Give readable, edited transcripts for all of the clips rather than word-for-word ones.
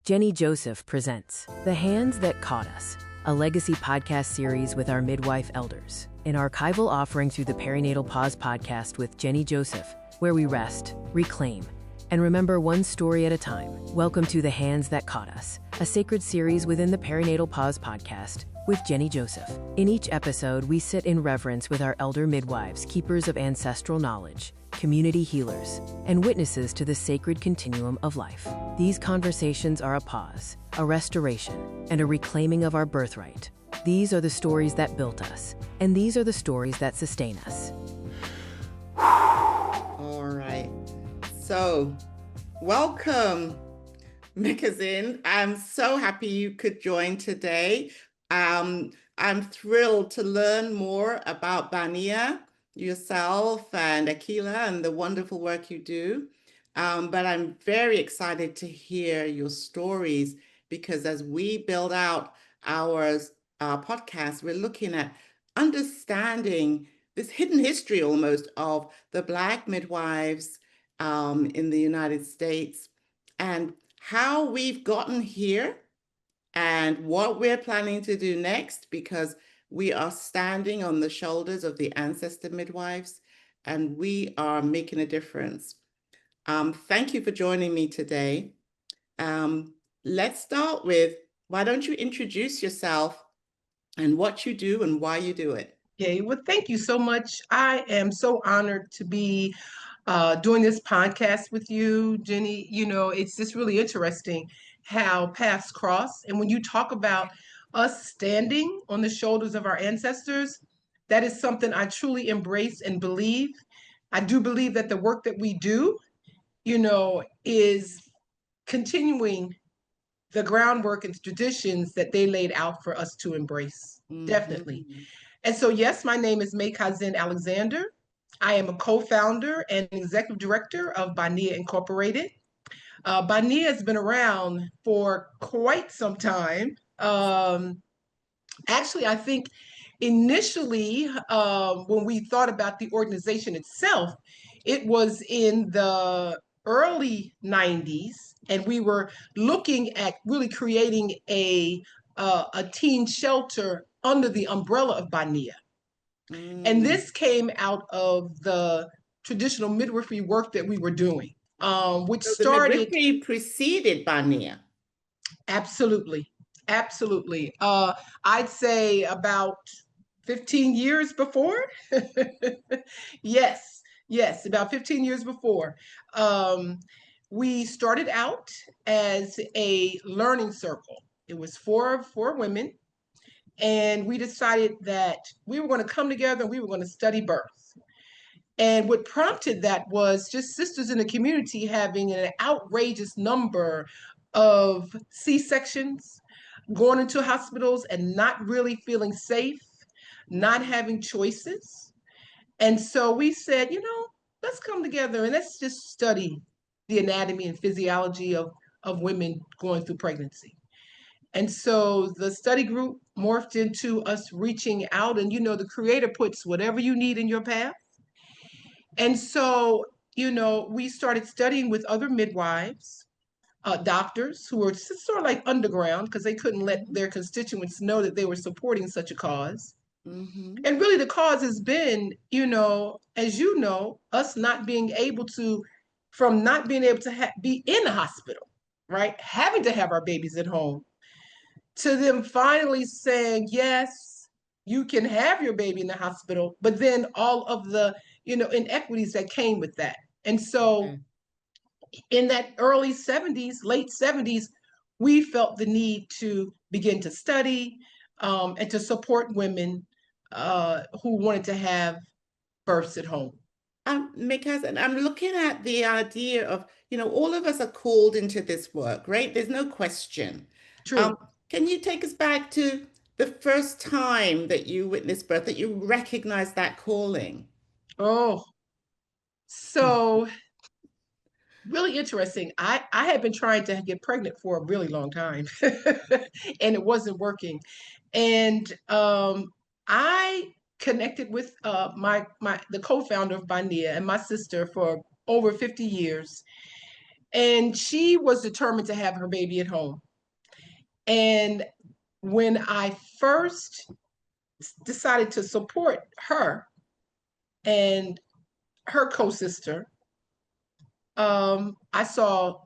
Jennie Joseph presents The Hands That Caught Us, a legacy podcast series with our midwife elders, an archival offering through the Perinatal Pause Podcast with Jennie Joseph, where we rest, reclaim, and remember one story at a time. Welcome to The Hands That Caught Us, a sacred series within the Perinatal Pause Podcast with Jennie Joseph. In each episode, we sit in reverence with our elder midwives, keepers of ancestral knowledge, community healers, and witnesses to the sacred continuum of life. These conversations are a pause, a restoration, and a reclaiming of our birthright. These are the stories that built us, and these are the stories that sustain us. All right. So, welcome, Mekazin. I'm so happy you could join today. I'm thrilled to learn more about BA NIA, yourself and Aquilla, and the wonderful work you do. But I'm very excited to hear your stories, because as we build out our podcast, we're looking at understanding this hidden history almost of the Black midwives in the United States, and how we've gotten here and what we're planning to do next, because we are standing on the shoulders of the ancestor midwives, and we are making a difference. Thank you for joining me today. Let's start with, why don't you introduce yourself and what you do and why you do it? Okay, well, thank you so much. I am so honored to be doing this podcast with you, Jennie. You know, it's just really interesting how paths cross. And when you talk about us standing on the shoulders of our ancestors, that is something I truly embrace and believe. I do believe that the work that we do, you know, is continuing the groundwork and traditions that they laid out for us to embrace. Mm-hmm. Definitely. And so, yes, my name is Mekazin Alexander. I am a co-founder and executive director of BA NIA Incorporated. BA NIA has been around for quite some time. Actually, I think initially, when we thought about the organization itself, it was in the early 90s, and we were looking at really creating a teen shelter under the umbrella of BA NIA. And this came out of the traditional midwifery work that we were doing, which so started... The midwifery preceded BA NIA. Absolutely. Absolutely. I'd say about 15 years before. Yes, about 15 years before. We started out as a learning circle. It was for women. And we decided that we were going to come together and we were going to study birth. And what prompted that was just sisters in the community having an outrageous number of C-sections, going into hospitals and not really feeling safe, not having choices. And so we said, let's come together and let's just study the anatomy and physiology of women going through pregnancy. And so the study group morphed into us reaching out, and the Creator puts whatever you need in your path. And so, we started studying with other midwives, doctors who were sort of like underground, because they couldn't let their constituents know that they were supporting such a cause. Mm-hmm. And really the cause has been, as you know, us not being able to, from not being able to be in a hospital, right? Having to have our babies at home, to them finally saying, yes, you can have your baby in the hospital, but then all of the, inequities that came with that. And so in that early 70s, late 70s, we felt the need to begin to study and to support women who wanted to have births at home. Mekazin, I'm looking at the idea of, all of us are called into this work, right? There's no question. True. Can you take us back to the first time that you witnessed birth, that you recognized that calling? Oh, so really interesting. I had been trying to get pregnant for a really long time and it wasn't working. And I connected with the co-founder of BA NIA and my sister for over 50 years. And she was determined to have her baby at home. And when I first decided to support her and her co-sister, I saw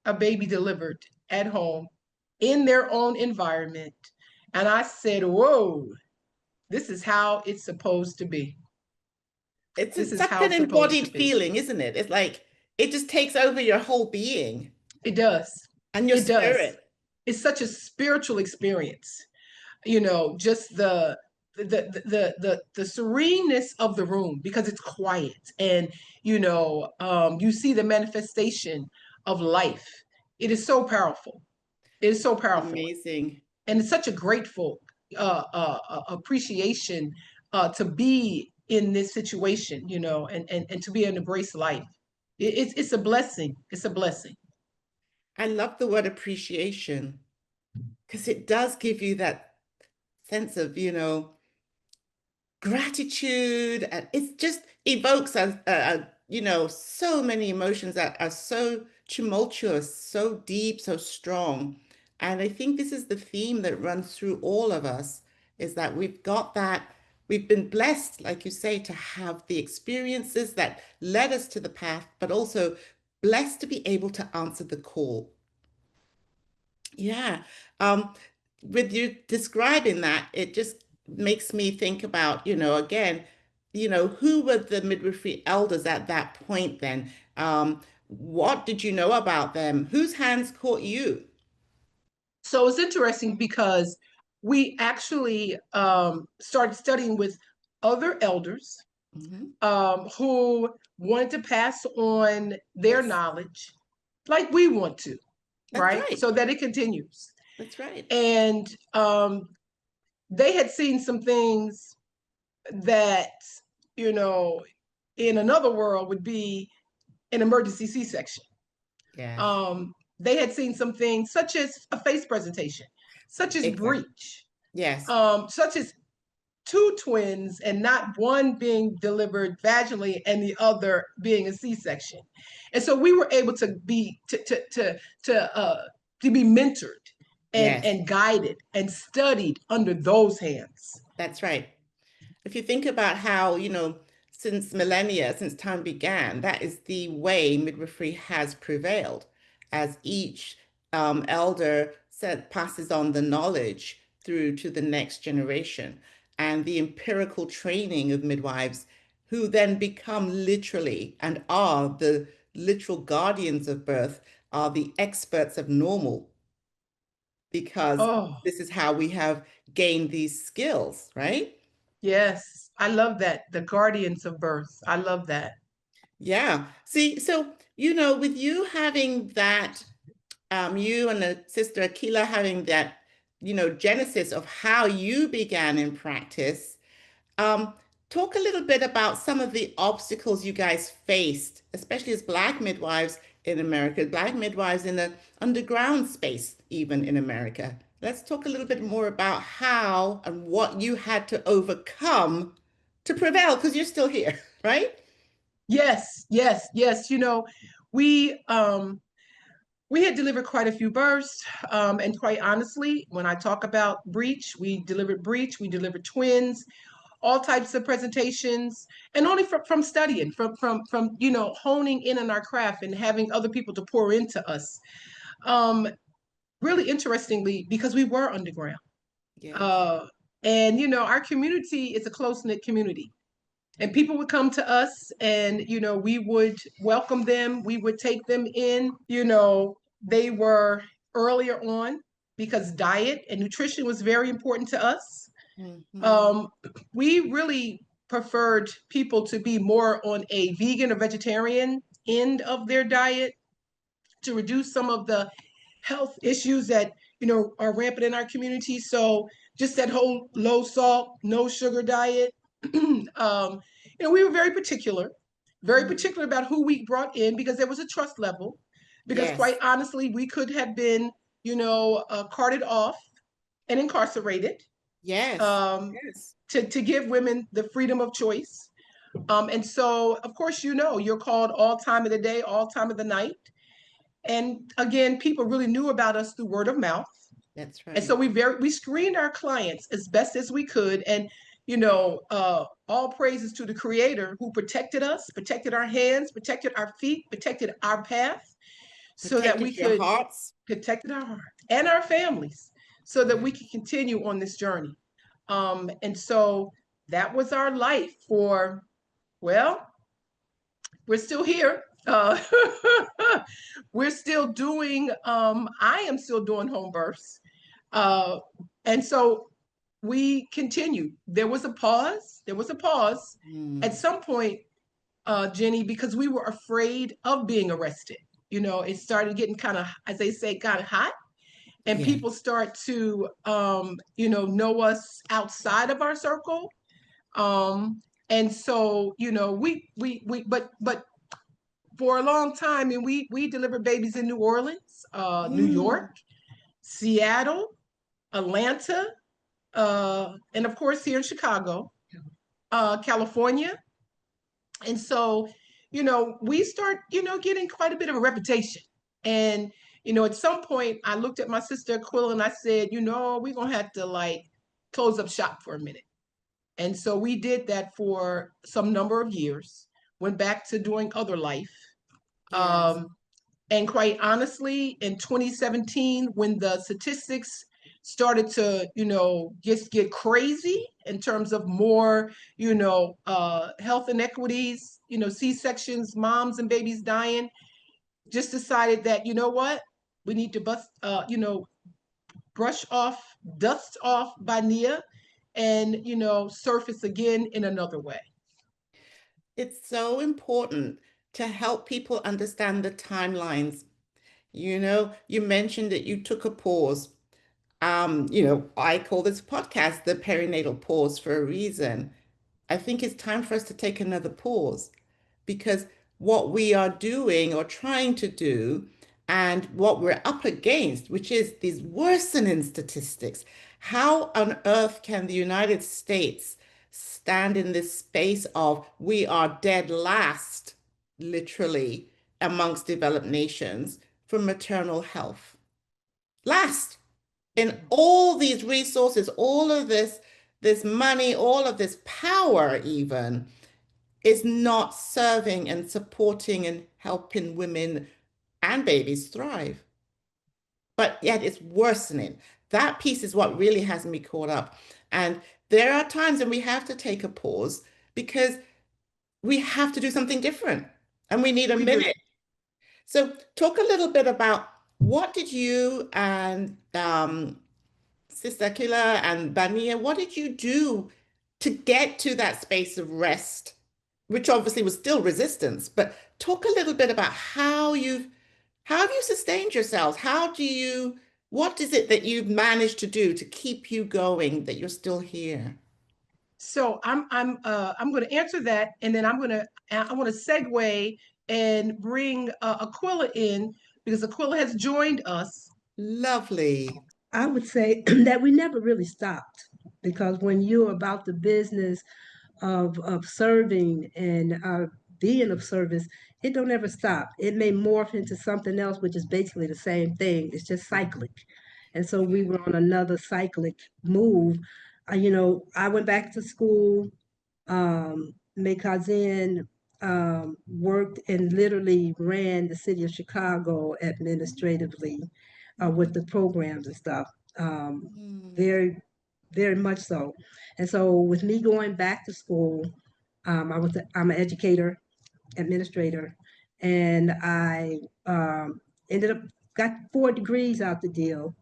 a baby delivered at home in their own environment. And I said, whoa, this is how it's supposed to be. It's This is such how an it's supposed embodied to be. feeling, isn't it? It's like it just takes over your whole being It does. and your It does. spirit. It's such a spiritual experience. Just the sereneness of the room, because it's quiet, and you see the manifestation of life. It is so powerful. It is so powerful, Amazing. and it's such a grateful appreciation to be in this situation, and to be able to embrace life. It's a blessing. It's a blessing. I love the word appreciation because it does give you that sense of, gratitude. And it just evokes, so many emotions that are so tumultuous, so deep, so strong. And I think this is the theme that runs through all of us, is that we've been blessed, like you say, to have the experiences that led us to the path, but also blessed to be able to answer the call. Yeah. Um, with you describing that, it just makes me think about, again, who were the midwifery elders at that point then? What did you know about them? Whose hands caught you? So it's interesting because we actually started studying with other elders Mhm. who wanted to pass on their Yes, knowledge like we want to, that's right? right. So that it continues. That's right. And they had seen some things that, you know, in another world would be an emergency C-section. Yes, They had seen some things such as a face presentation, such as exactly. breech, Yes, such as two twins and not one being delivered vaginally and the other being a C-section. And so we were able to be mentored yes, and guided and studied under those hands. that's right. If you think about how, since millennia, since time began, that is the way midwifery has prevailed, as each elder passes on the knowledge through to the next generation, and the empirical training of midwives, who then become literally and are the literal guardians of birth, are the experts of normal, because Oh, this is how we have gained these skills, right? yes. I love that. The guardians of birth. I love that. Yeah. See, so, with you having that, you and the sister Aquilla having that, genesis of how you began in practice, um, talk a little bit about some of the obstacles you guys faced, especially as Black midwives in America, Black midwives in the underground space, even in America. Let's talk a little bit more about how and what you had to overcome to prevail, because you're still here, right? Yes, yes, yes. We had delivered quite a few births, and quite honestly, when I talk about breech, we delivered twins, all types of presentations, and only from studying, from honing in on our craft and having other people to pour into us. Um, Really interestingly, because we were underground, Yes. uh, and our community is a close knit community. And people would come to us, and we would welcome them, we would take them in. They were earlier on because diet and nutrition was very important to us. Hmm. um, we really preferred people to be more on a vegan or vegetarian end of their diet to reduce some of the health issues that are rampant in our community. So just that whole low salt, no sugar diet. We were very particular about who we brought in, because there was a trust level. Because quite Yes. honestly, we could have been, carted off and incarcerated, Yes. um, Yes. to give women the freedom of choice. And so, of course, you're called all time of the day, all time of the night. And again, people really knew about us through word of mouth. That's And so right. we screened our clients as best as we could. And, all praises to the creator who protected us, protected our hands, protected our feet, protected our path so that we Protected your could hearts. protected our heart and our families so that we could continue on this journey. And so that was our life for, well, we're still here. We're still doing, I am still doing home births. Uh, and so we continued. There was a pause. There was a pause at some point, Jennie, because we were afraid of being arrested. It started getting kind of, as they say, kind of hot. And Yeah. people start to, know us outside of our circle. And so, but for a long time, and we delivered babies in New Orleans, New Mm. York, Seattle, Atlanta, and of course here in Chicago, California. And so, we start, getting quite a bit of a reputation. And, at some point I looked at my sister Aquilla and I said, we're gonna have to like close up shop for a minute. And so we did that for some number of years, went back to doing other life. Yes. Um, and quite honestly, in 2017, when the statistics started to, just get crazy in terms of more, health inequities, C-sections, moms and babies dying, just decided that, what? We need to brush off, dust off BA NIA and, surface again in another way. It's so important to help people understand the timelines. You mentioned that you took a pause. I call this podcast the perinatal pause for a reason. I think it's time for us to take another pause because what we are doing or trying to do and what we're up against, which is these worsening statistics, how on earth can the United States stand in this space of we are dead last, literally, amongst developed nations for maternal health? Last in all these resources, all of this money, all of this power even is not serving and supporting and helping women and babies thrive. But yet it's worsening. That piece is what really has me caught up. And there are times when we have to take a pause because we have to do something different and we need a We do. minute. So talk a little bit about what did you and Sister Aquilla and BA NIA, what did you do to get to that space of rest, which obviously was still resistance, but talk a little bit about how have you sustained yourselves? What is it that you've managed to do to keep you going, that you're still here? So I'm going to answer that, and then I want to segue and bring Aquilla in because Aquilla has joined us. Lovely. I would say that we never really stopped because when you're about the business of serving and being of service, it don't ever stop. It may morph into something else, which is basically the same thing. It's just cyclic. And so we were on another cyclic move. I went back to school. Mekazin worked and literally ran the city of Chicago administratively with the programs and stuff. Mm. Very, very much so. And so with me going back to school, I'm an educator, administrator, and I ended up got 4 degrees out the deal.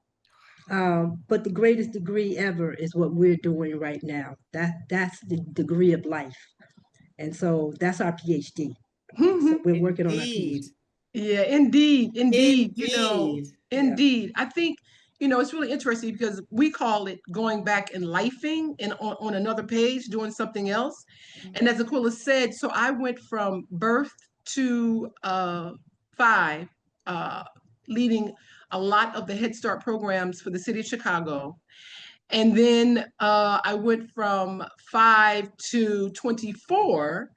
But the greatest degree ever is what we're doing right now. That's the degree of life. And so that's our PhD. So we're working on our PhD. Indeed. Yeah, indeed, indeed. Indeed. Yeah. Indeed. I think, it's really interesting because we call it going back and lifing and on another page, doing something else. And as Aquila said, so I went from birth to 5, uh, leading a lot of the Head Start programs for the city of Chicago. And then I went from 5 to 24,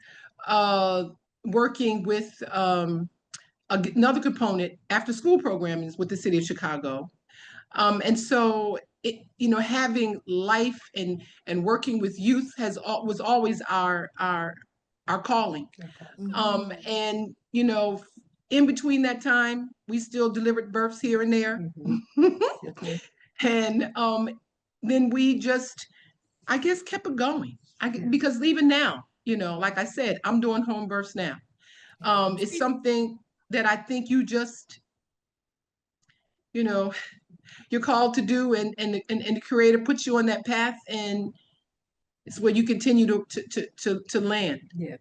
working with another component, after school programming with the city of Chicago. And so having life and working with youth was always our calling. And in between that time, we still delivered births here and there. And then we just, I guess, kept it going. Because even now, like I said, I'm doing home births now. It's something that I think you just, you're called to do, and the Creator puts you on that path, and it's where you continue to land. Yeah.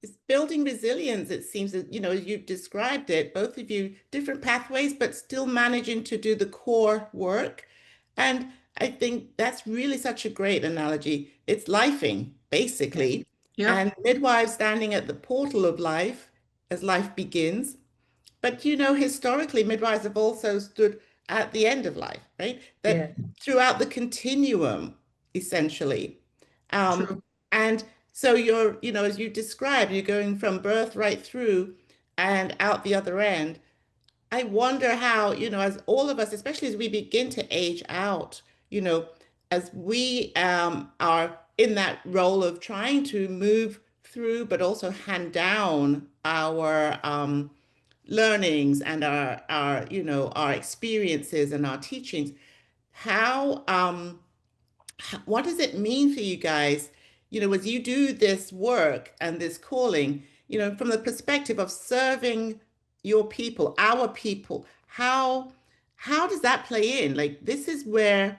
It's building resilience, it seems, that, as you've described it, both of you, different pathways, but still managing to do the core work. And I think that's really such a great analogy. It's lifing, basically. Yeah. And midwives standing at the portal of life as life begins. But, historically, midwives have also stood at the end of life, right? That throughout the continuum, essentially. True. And so you're, as you described, you're going from birth right through and out the other end. I wonder how, as all of us, especially as we begin to age out, as we are in that role of trying to move through, but also hand down our learnings and our experiences and our teachings, what does it mean for you guys, as you do this work and this calling, from the perspective of serving your people, our people, how does that play in? Like, this is where,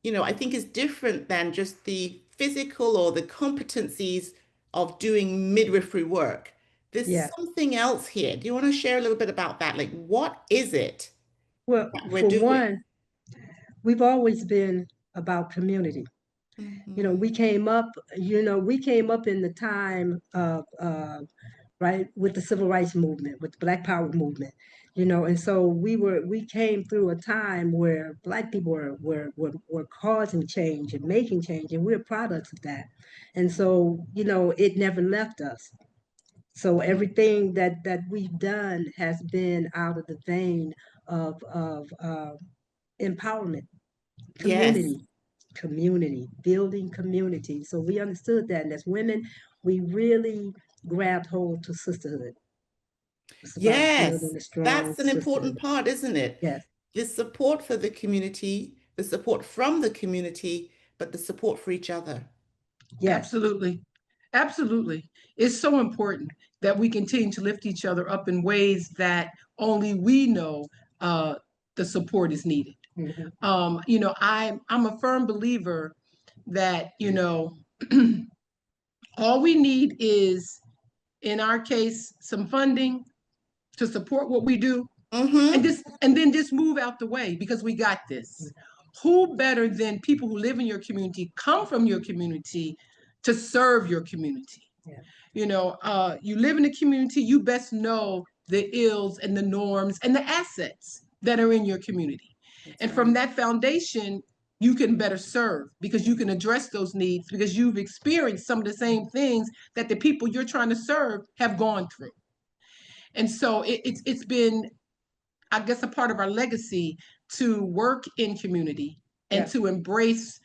I think is different than just the physical or the competencies of doing midwifery work. There's something else here. Do you want to share a little bit about that? Like, what is it Well, that we're for doing? one, we've always been about community. We came up in the time of, right, with the civil rights movement, with the Black Power movement, and so we came through a time where Black people were causing change and making change, and we're products of that. And so, it never left us. So everything that we've done has been out of the vein of empowerment, Yes. community, building community. So we understood that, and as women, we really grabbed hold to sisterhood. It's about building Yes, a strong that's an important sisterhood. part, isn't it? Yes, The support for the community, the support from the community, but the support for each other. yes, Absolutely. Absolutely. It's so important that we continue to lift each other up in ways that only we know the support is needed. I'm a firm believer that, all we need is, in our case, some funding to support what we do, and then just move out the way, because we got this. Who better than people who live in your community, come from your community, to serve your community? You live in a community, you best know the ills and the norms and the assets that are in your community. And from that foundation, you can better serve, because you can address those needs, because you've experienced some of the same things that the people you're trying to serve have gone through. And so it's been, I guess, a part of our legacy to work in community and to embrace,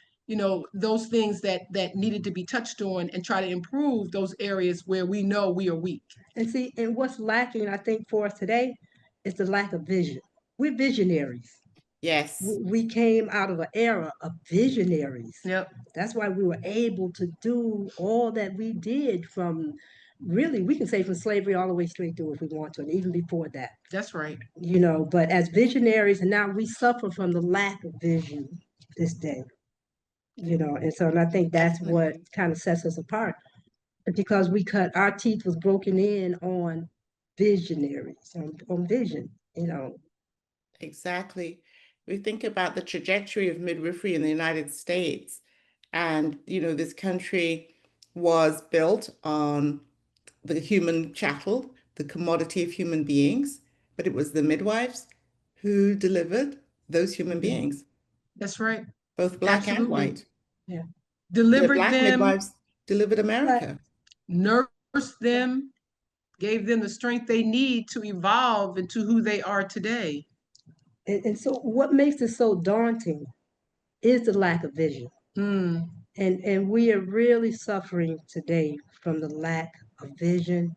those things that needed to be touched on, and try to improve those areas where we know we are weak. and see, and what's lacking, I think, for us today is the lack of vision. We're visionaries. Yes. We came out of an era of visionaries. Yep. That's why we were able to do all that we did, from really, we can say from slavery all the way straight through if we want to, and even before that. That's right. But as visionaries, and now we suffer from the lack of vision this day. And so, and I think that's what kind of sets us apart, because our teeth was broken in on visionaries, on vision. Exactly. We think about the trajectory of midwifery in the United States, and this country was built on the human chattel, the commodity of human beings, but it was the midwives who delivered those human beings. That's right. Both Black and white. Yeah. Delivered Black them, midwives delivered America. nursed them, gave them the strength they need to evolve into who they are today. And so what makes it so daunting is the lack of vision. Mm. And we are really suffering today from the lack of vision,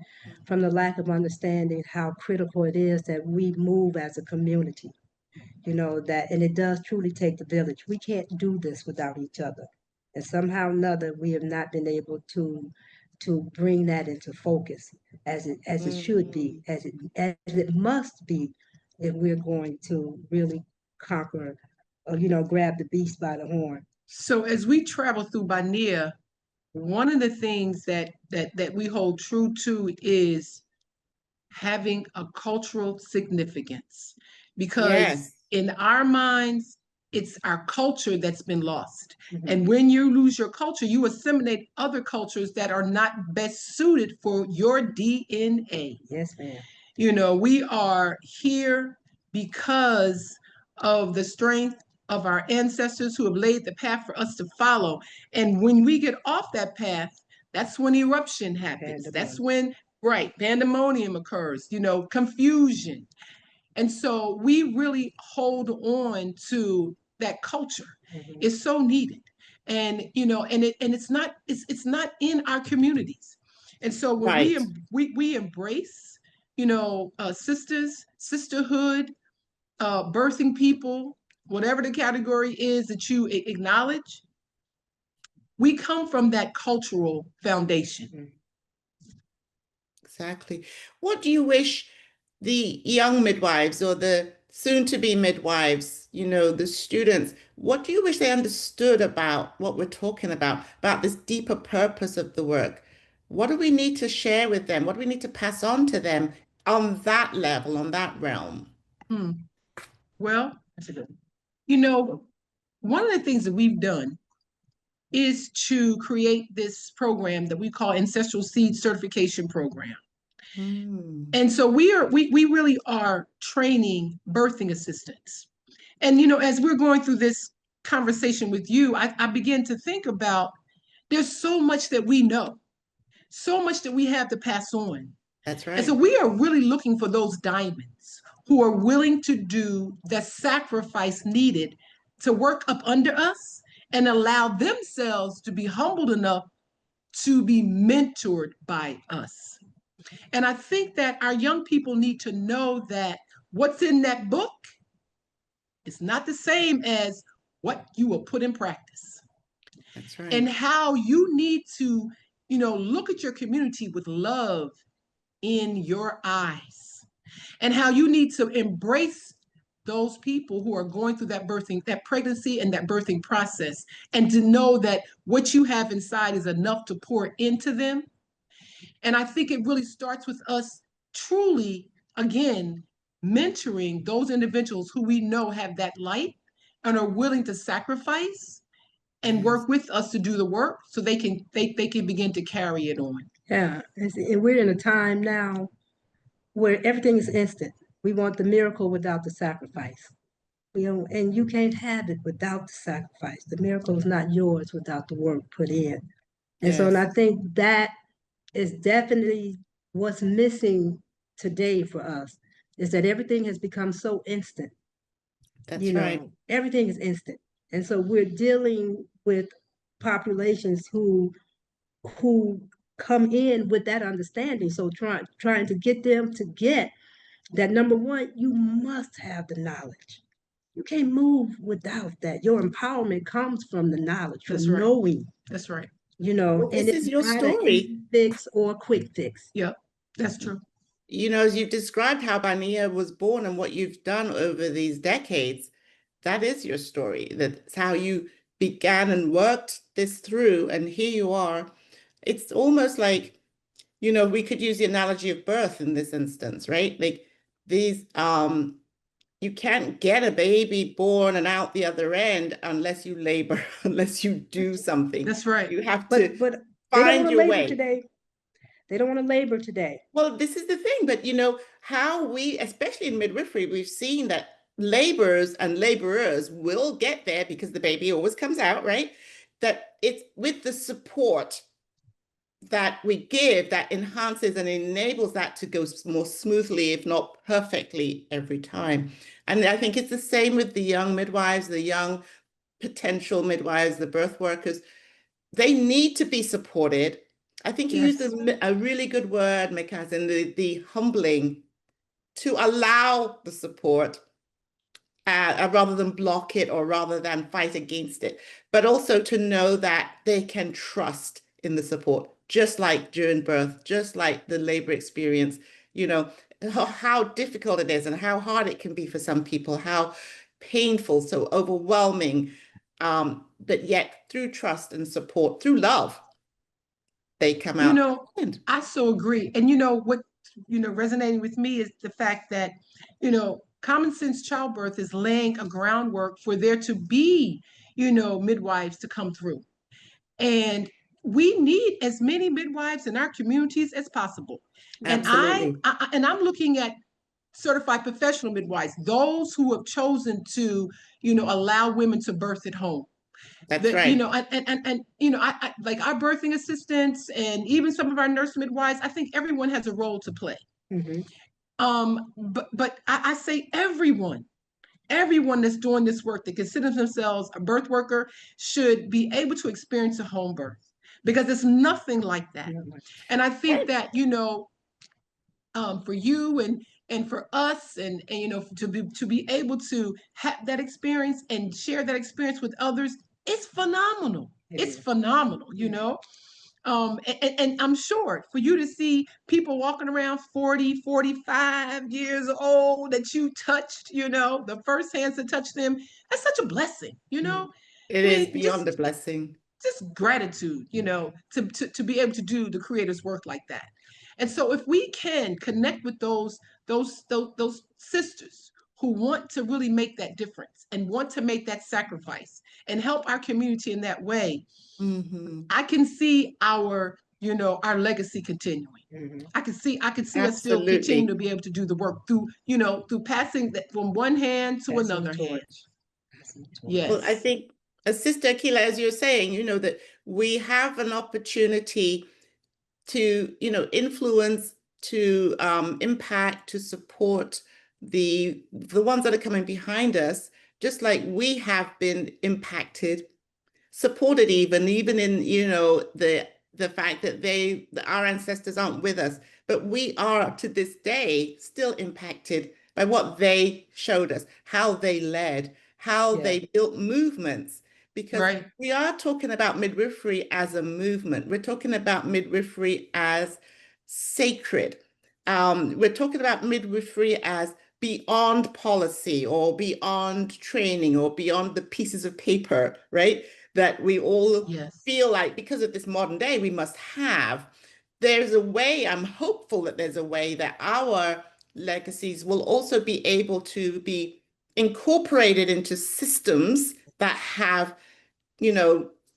from the lack of understanding how critical it is that we move as a community. That, and it does truly take the village. We can't do this without each other. And somehow or another, we have not been able to bring that into focus as it should be, as it must be, if we're going to really conquer, grab the beast by the horn. So as we travel through BA NIA, one of the things that we hold true to is having a cultural significance, because Yes. in our minds, it's our culture that's been lost. Mhm. And when you lose your culture, you assimilate other cultures that are not best suited for your DNA. Yes, ma'am. We are here because of the strength of our ancestors who have laid the path for us to follow. And when we get off that path, that's when eruption happens. That's when, right, pandemonium occurs, confusion. And so we really hold on to that culture. Mhm. It's so needed. And it's not in our communities. And so when Right. we embrace, sisters, sisterhood, birthing people, whatever the category is that you acknowledge, we come from that cultural foundation. Mhm. Exactly. What do you wish the young midwives or the soon-to-be midwives, the students, what do you wish they understood about what we're talking about this deeper purpose of the work? What do we need to share with them? What do we need to pass on to them on that level, on that realm? Hmm. Well, that's a good one. One of the things that we've done is to create this program that we call Ancestral Seed Certification Program. Mm. And so we really are training birthing assistants. And as we're going through this conversation with you, I begin to think about there's so much that we know, so much that we have to pass on. That's And so right. we are really looking for those diamonds who are willing to do the sacrifice needed to work up under us and allow themselves to be humbled enough to be mentored by us. And I think that our young people need to know that what's in that book is not the same as what you will put in practice. That's right. And how you need to, look at your community with love in your eyes, and how you need to embrace those people who are going through that birthing, that pregnancy and that birthing process, and to know that what you have inside is enough to pour into them. And I think it really starts with us truly, again, mentoring those individuals who we know have that light and are willing to sacrifice and Yes. work with us to do the work so they can begin to carry it on. Yeah, and we're in a time now where everything is instant. We want the miracle without the sacrifice. And you can't have it without the sacrifice. The miracle is not yours without the work put in. And so, and Yes. I think that is definitely what's missing today for us, is that everything has become so instant. That's right. Everything is instant. And so we're dealing with populations who come in with that understanding. So trying to get them to get that, number one, you must have the knowledge. You can't move without that. Your empowerment comes from the knowledge, from That's right. knowing, That's right. Well, and this is it's your not an story. easy fix or a quick fix. Yep, that's true. As you've described how BA NIA was born and what you've done over these decades, that is your story. That's how you began and worked this through, and here you are. It's almost like, we could use the analogy of birth in this instance, right? Like these, you can't get a baby born and out the other end unless you labor, unless you do something. That's right. You have But to they don't find want to your labor way. today. They don't want to labor today. Well, this is the thing, but how we, especially in midwifery, we've seen that laborers and laborers will get there because the baby always comes out, right? That it's with the support that we give that enhances and enables that to go more smoothly, if not perfectly, every time. And I think it's the same with the young midwives, the young potential midwives, the birth workers. They need to be supported. I think you used a really good word, Mekazin, the humbling, to allow the support rather than block it or rather than fight against it, but also to know that they can trust in the support, just like during birth, just like the labor experience, you know, how difficult it is and how hard it can be for some people, how painful, so overwhelming, but yet through trust and support, through love, they come out. You know, I so agree. And what, resonating with me is the fact that, common sense childbirth is laying a groundwork for there to be, midwives to come through. And we need as many midwives in our communities as possible. Absolutely. And I'm looking at certified professional midwives, those who have chosen to, allow women to birth at home. That's right. I like our birthing assistants and even some of our nurse midwives. I think everyone has a role to play. Mm-hmm. But I say everyone that's doing this work that considers themselves a birth worker should be able to experience a home birth, because it's nothing like that. And I think that, for you and for us and to be able to have that experience and share that experience with others, it's phenomenal. It's phenomenal, and I'm sure for you to see people walking around 40, 45 years old that you touched, the first hands that touched them, that's such a blessing, It is beyond a blessing. Just gratitude, to be able to do the Creator's work like that. And so if we can connect with those sisters who want to really make that difference and want to make that sacrifice and help our community in that way, I can see our legacy continuing. I can see us still continue to be able to do the work through passing that from one hand to another hand. Yes. Well, I think, Sister Aquilla, as you're saying, that we have an opportunity to, influence, to impact, to support the ones that are coming behind us, just like we have been impacted, supported, even in, the fact that our ancestors aren't with us, but we are to this day still impacted by what they showed us, how they led, how they built movements. Because we are talking about midwifery as a movement. We're talking about midwifery as sacred. We're talking about midwifery as beyond policy or beyond training or beyond the pieces of paper, right? That we all feel like because of this modern day, we must have. There's a way, I'm hopeful that there's a way that our legacies will also be able to be incorporated into systems that have,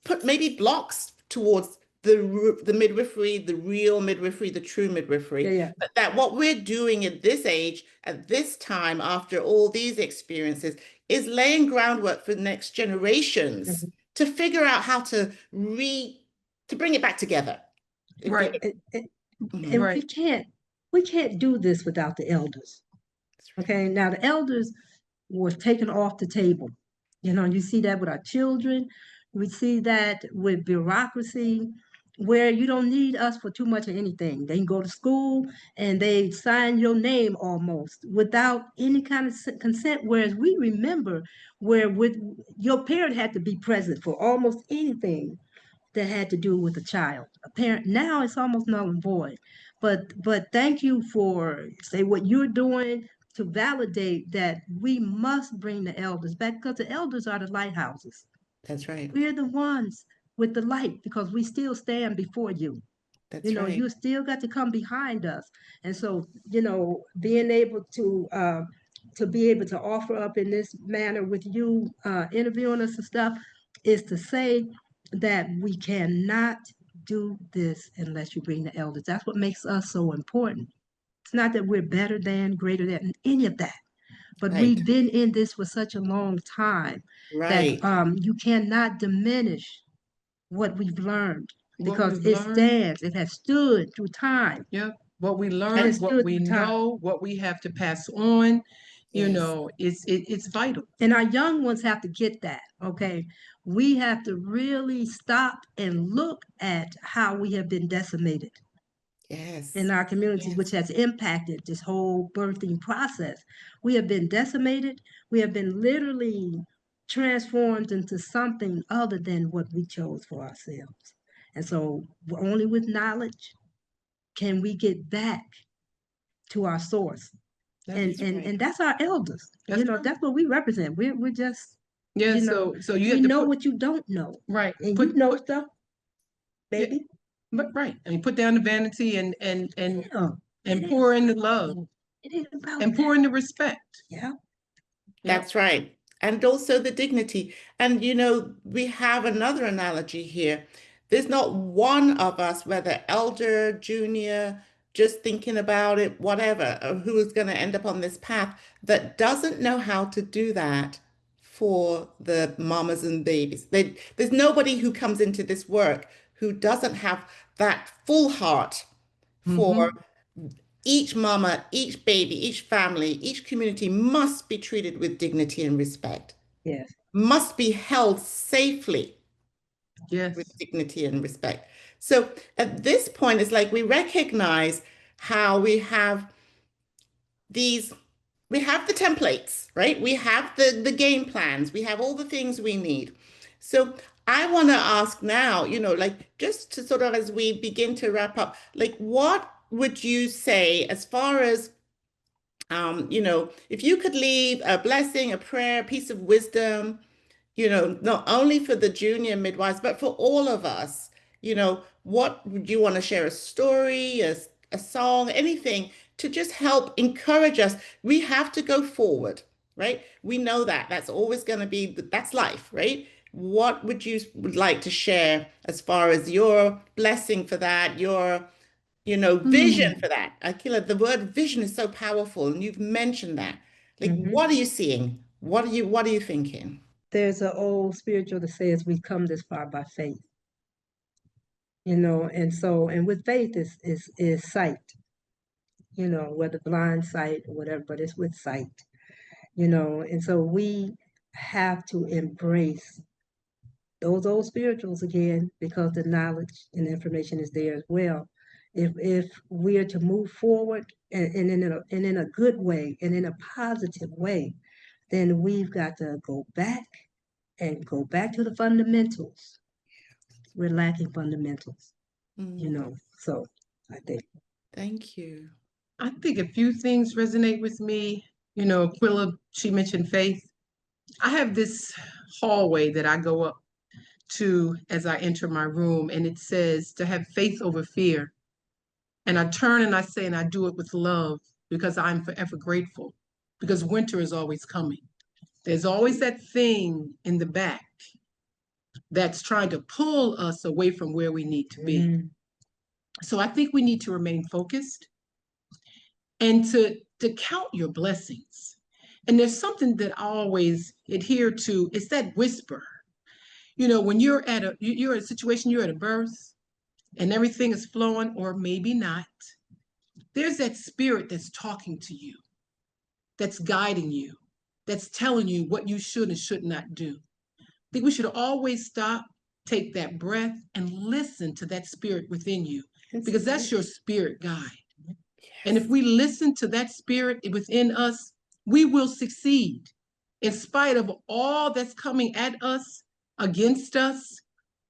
put maybe blocks towards the midwifery, the real midwifery, the true midwifery. But that what we're doing at this age, at this time, after all these experiences, is laying groundwork for the next generations to figure out how to bring it back together. Right. And we can't do this without the elders. Okay. Now the elders were taken off the table. You see that with our children. We see that with bureaucracy, where you don't need us for too much of anything. They can go to school and they sign your name almost without any kind of consent. Whereas we remember where with your parent had to be present for almost anything that had to do with a child. A parent now it's almost null and void. But thank you for what you're doing to validate that we must bring the elders back, because the elders are the lighthouses. That's right. We're the ones with the light, because we still stand before you. That's right. You still got to come behind us. And so, being able to be able to offer up in this manner with you interviewing us and stuff is to say that we cannot do this unless you bring the elders. That's what makes us so important. It's not that we're better than, greater than, any of that. But we've been in this for such a long time that you cannot diminish what we've learned because it stands. It has stood through time. Yep. What we learn, what we know, what we have to pass on, you know, it's vital. And our young ones have to get that, okay? We have to really stop and look at how we have been decimated in our communities, which has impacted this whole birthing process. We have been decimated. We have been literally transformed into something other than what we chose for ourselves. And so only with knowledge can we get back to our source. And that's our elders. That's what we represent. We're just so you have to know what you don't know. Right. And you know stuff, baby. Yeah, but right. I mean, put down the vanity and pour in the love. It is about and pour in the respect. Yeah. That's right. And also the dignity. And, we have another analogy here. There's not one of us, whether elder, junior, just thinking about it, whatever, who is going to end up on this path that doesn't know how to do that for the mamas and babies. There's nobody who comes into this work who doesn't have that full heart for each mama, each baby, each family, each community must be treated with dignity and respect. Yes. Must be held safely. Yes. With dignity and respect. So at this point, it's like we recognize how we have the templates, right? We have the game plans. We have all the things we need. So I want to ask now, just to sort of, as we begin to wrap up, what would you say as far as, if you could leave a blessing, a prayer, a piece of wisdom, not only for the junior midwives, but for all of us, what would you want to share? A story, a song, anything to just help encourage us? We have to go forward, right? We know that that's always going to be, that's life, right? What would you like to share as far as your blessing for that, your, vision for that? Aquilla, the word vision is so powerful, and you've mentioned that. What are you seeing? What are you thinking? There's an old spiritual that says we've come this far by faith. And with faith is sight, whether blind sight or whatever, but it's with sight, and so we have to embrace those old spirituals again, because the knowledge and information is there as well. If we are to move forward and in a good way and in a positive way, then we've got to go back to the fundamentals. We're lacking fundamentals, so I think. Thank you. I think a few things resonate with me. Aquilla, she mentioned faith. I have this hallway that I go up to as I enter my room, and it says to have faith over fear. And I turn and I say, and I do it with love, because I'm forever grateful, because winter is always coming. There's always that thing in the back that's trying to pull us away from where we need to be. So I think we need to remain focused and to count your blessings. And there's something that I always adhere to. It's that whisper. When you're at a situation, you're at a birth and everything is flowing, or maybe not. There's that spirit that's talking to you, that's guiding you, that's telling you what you should and should not do. I think we should always stop, take that breath, and listen to that spirit within you, because that's your spirit guide. Yes. And if we listen to that spirit within us, we will succeed. In spite of all that's coming at us, against us,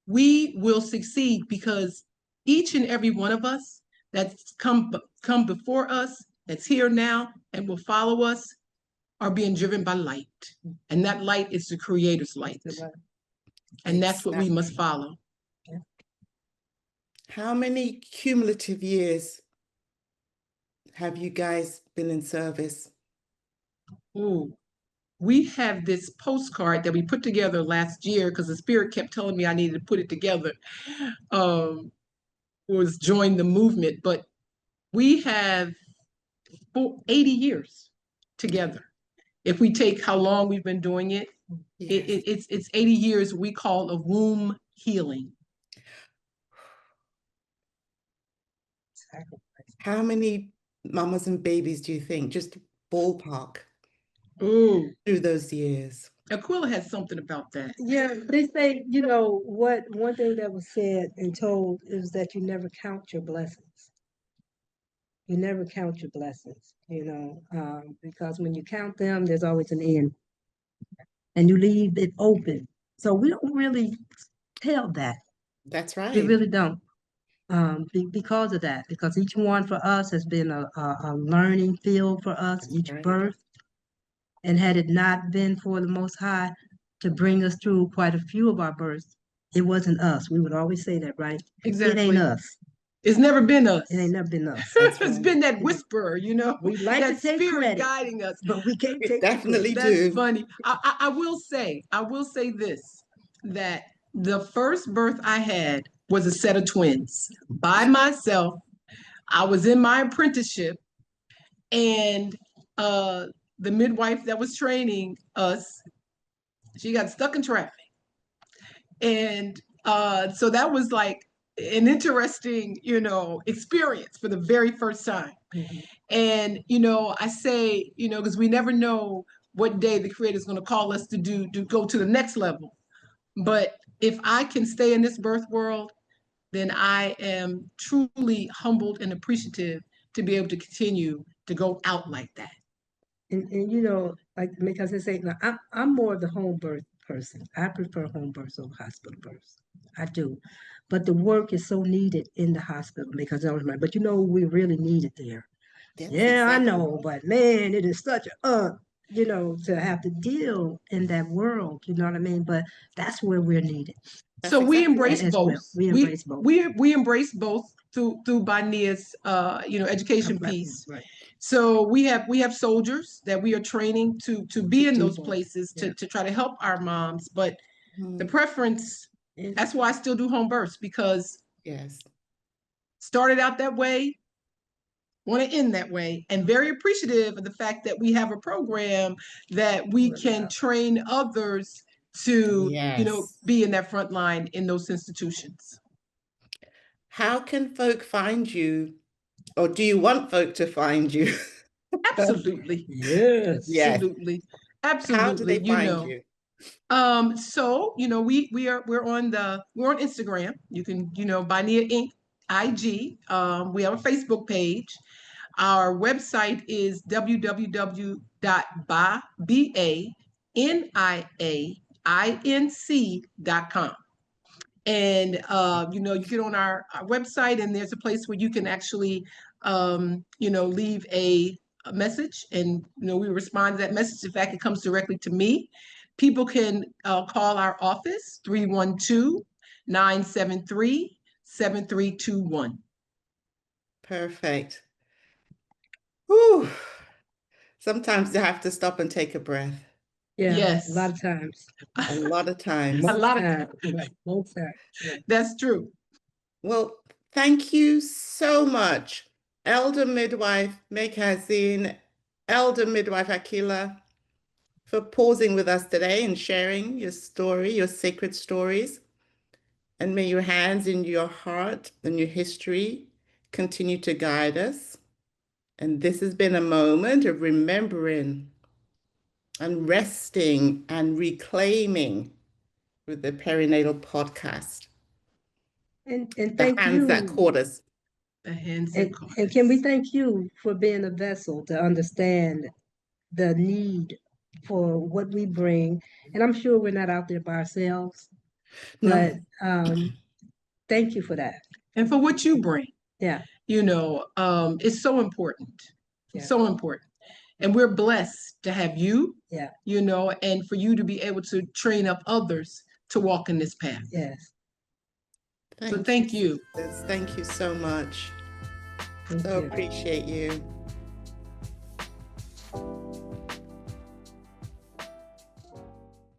we will succeed, because each and every one of us that's come before us, that's here now and will follow us, are being driven by light. And that light is the Creator's light. And that's what we must follow. How many cumulative years have you guys been in service? Ooh, we have this postcard that we put together last year, because the Spirit kept telling me I needed to put it together. Was join the movement, but we have 80 years together. If we take how long we've been doing it, yes. It's 80 years we call of womb healing. sacrifice. How many mamas and babies do you think, just ballpark, Ooh, through those years? Aquilla has something about that. Yeah, they say, one thing that was said and told is that you never count your blessings. You never count your blessings, because when you count them, there's always an end, and you leave it open. So we don't really tell that. That's We right. really don't. Because of that, because each one for us has been a learning field for us, That's each right. birth. And had it not been for the Most High to bring us through quite a few of our births, it wasn't us. We would always say that, right? It Exactly. ain't us. It's never been us. It ain't never been us. That's It's right. been that whisperer, We like to that take spirit credit, guiding us. but we can't We take the definitely credit. That's do. funny. I will say this, that the first birth I had was a set of twins by myself. I was in my apprenticeship, and the midwife that was training us, she got stuck in traffic. And so that was like an interesting, experience for the very first time. Mhm. And, I say, because we never know what day the creator is going to call us to go to the next level. But if I can stay in this birth world, then I am truly humbled and appreciative to be able to continue to go out like that. And like Mekazin said, now, I'm more of the home birth person. I prefer home births over hospital births. I do. But the work is so needed in the hospital because I was like, but we really need it there. Yes, Yeah, I exactly. know, but man, it is such a to have to deal in that world, you know what I mean? But that's where we're needed. That's So we exactly embrace right. As well. both. We embrace both. We embrace both through BA NIA's education piece. Right. So we have soldiers that we are training to be in do those both. places Yeah. to try to help our moms. But the Mhm. preference, And that's why I still do home births, because Yes. started out that way, want to end that way, and very appreciative of the fact that we have a program that we can train others to Yes. be in that front line in those institutions. How can folk find you, or do you want folk to find you? Absolutely. yes. Yes. Absolutely. How do they Absolutely. find you? So we're on Instagram. You can, BA NIA Inc. IG. We have a Facebook page. Our website is www.BANIAINC.com. And you get on our website, and there's a place where you can actually leave a message, and we respond to that message. In fact, it comes directly to me. People can call our office 312-973-7321. Perfect. Whew. Sometimes you have to stop and take a breath. Yeah. Yes. A lot of times. A lot of times. A lot of times. Most times. Yeah. That's true. Well, thank you so much, Elder Midwife Mekazin, Elder Midwife Aquilla, for pausing with us today and sharing your story, your sacred stories. And may your hands in your heart and your history continue to guide us. And this has been a moment of remembering and resting and reclaiming with the Perinatal Podcast. And The thank hands that you. caught us. The hands that caught And us. can we thank you for being a vessel to understand the need for what we bring? And I'm sure we're not out there by ourselves, No. but thank you for that. And for what you bring. Yeah. It's so important. Yeah. It's so important. And we're blessed to have you, Yeah. And for you to be able to train up others to walk in this path. Yes. So thank you. Sisters. Thank you so much. Thank So you. appreciate you.